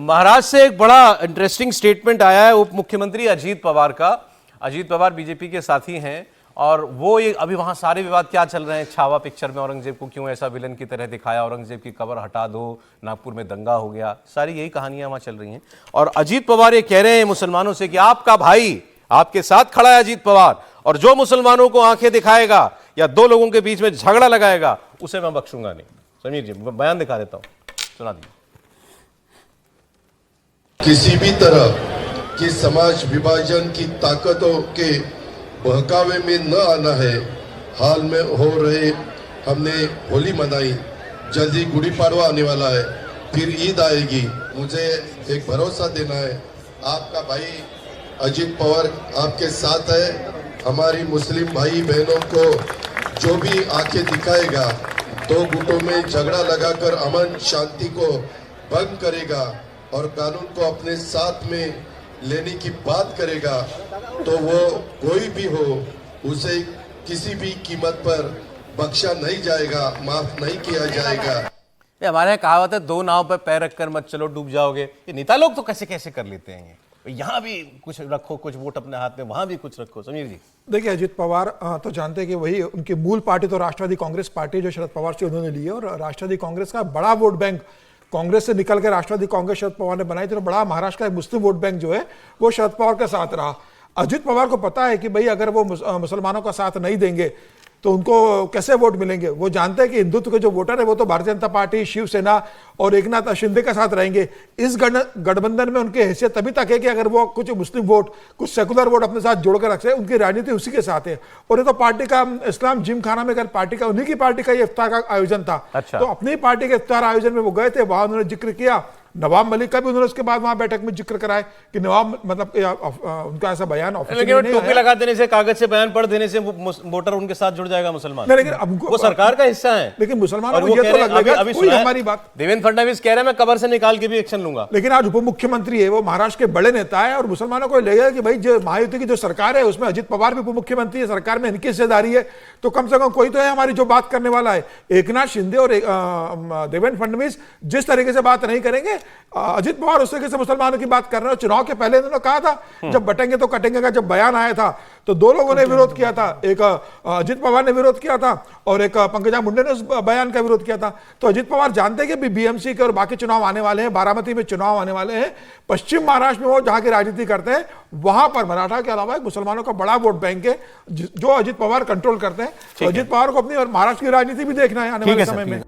महाराष्ट्र से एक बड़ा इंटरेस्टिंग स्टेटमेंट आया है उप मुख्यमंत्री अजीत पवार का। अजीत पवार बीजेपी के साथी हैं और वो ये अभी वहां सारे विवाद क्या चल रहे हैं, छावा पिक्चर में औरंगजेब को क्यों ऐसा विलन की तरह दिखाया, औरंगजेब की कब्र हटा दो, नागपुर में दंगा हो गया, सारी यही कहानियां वहां चल रही हैं। और अजीत पवार ये कह रहे हैं मुसलमानों से कि आपका भाई आपके साथ खड़ा है अजीत पवार, और जो मुसलमानों को आंखें दिखाएगा या दो लोगों के बीच में झगड़ा लगाएगा उसे मैं बख्शूंगा नहीं। समीर जी बयान दिखा देता हूं, सुना दीजिए। किसी भी तरह की समाज विभाजन की ताकतों के बहकावे में न आना है। हाल में हो रहे हमने होली मनाई, जल्दी गुड़ी पाड़वा आने वाला है, फिर ईद आएगी। मुझे एक भरोसा देना है, आपका भाई अजीत पवार आपके साथ है। हमारी मुस्लिम भाई बहनों को जो भी आंखें दिखाएगा, दो गुटों में झगड़ा लगाकर अमन शांति को भंग करेगा और कानून को अपने साथ में लेने की बात करेगा, तो वो कोई भी हो उसे किसी भी कीमत पर बख्शा नहीं जाएगा, माफ नहीं किया जाएगा। हमारे यहाँ कहावत है, दो नाव पर पैर रखकर मत चलो डूब जाओगे। ये नेता लोग तो कैसे कैसे कर लेते हैं, यहाँ भी कुछ रखो, कुछ वोट अपने हाथ में, वहां भी कुछ रखो। समीर जी देखिए, अजीत पवार तो जानते हैं कि वही उनकी मूल पार्टी तो राष्ट्रवादी कांग्रेस पार्टी जो शरद पवार से उन्होंने ली है, और राष्ट्रवादी कांग्रेस का बड़ा वोट बैंक कांग्रेस से निकल के राष्ट्रवादी कांग्रेस शरद पवार ने बनाई थी, तो बड़ा महाराष्ट्र का मुस्लिम वोट बैंक जो है वो शरद पवार के साथ रहा। अजीत पवार को पता है कि भाई अगर वो मुसलमानों का साथ नहीं देंगे तो उनको कैसे वोट मिलेंगे। वो जानते हैं कि हिंदुत्व के जो वोटर है वो तो भारतीय जनता पार्टी, शिवसेना और एकनाथ शिंदे के साथ रहेंगे। इस गठबंधन में उनकी हैसियत तभी तक है कि अगर वो कुछ मुस्लिम वोट, कुछ सेकुलर वोट अपने साथ जोड़कर रख सके। उनकी राजनीति उसी के साथ है। और ये तो पार्टी का इस्लाम जिम खाना में पार्टी का, उन्हीं की पार्टी का ये इफ्तार का आयोजन था। अच्छा। तो अपनी पार्टी के इफ्तार आयोजन में वो गए थे, वहां उन्होंने जिक्र किया। नवाब मलिक का भी उन्होंने उसके बाद वहां बैठक में जिक्र कराया कि नवाब मतलब उनका ऐसा बयान लेकिन टोपी लगा देने से, कागज से बयान पढ़ देने से वोटर उनके साथ जुड़ जाएगा मुसलमान। लेकिन वो सरकार का हिस्सा है। लेकिन मुसलमानों को ये तो लगेगा कोई हमारी बात। देवेंद्र फडणवीस कह रहे हैं मैं कब्र से निकाल के भी एक्शन लूंगा। लेकिन आज उप मुख्यमंत्री है, वो महाराष्ट्र के बड़े नेता है, और मुसलमानों को लगेगा कि भाई जो महायुति की जो सरकार है उसमें अजीत पवार भी उप मुख्यमंत्री है, सरकार में इनकी हिस्सेदारी है, तो कम से कम कोई तो है हमारी जो बात करने वाला है। एकनाथ शिंदे और देवेंद्र फडणवीस जिस तरीके से बात नहीं करेंगे, अजीत पवार उस तरीके से मुसलमानों की बात कर रहे हो। चुनाव के पहले इन्होंने कहा था जब बटेंगे तो कटेंगे का जब बयान आया था तो दो लोगों ने विरोध किया था। एक अजीत पवार ने विरोध किया था और एक पंकजा मुंडे ने उस बयान का विरोध किया था। तो अजीत पवार जानते हैं कि बीएमसी के और बाकी चुनाव आने वाले हैं, बारामती में चुनाव आने वाले हैं, पश्चिम महाराष्ट्र में वो जहां की राजनीति करते हैं वहां पर मराठा के अलावा मुसलमानों का बड़ा वोट बैंक है जो अजीत पवार कंट्रोल करते हैं। तो अजीत पवार को अपनी और महाराष्ट्र की राजनीति भी देखना है आने वाले समय में।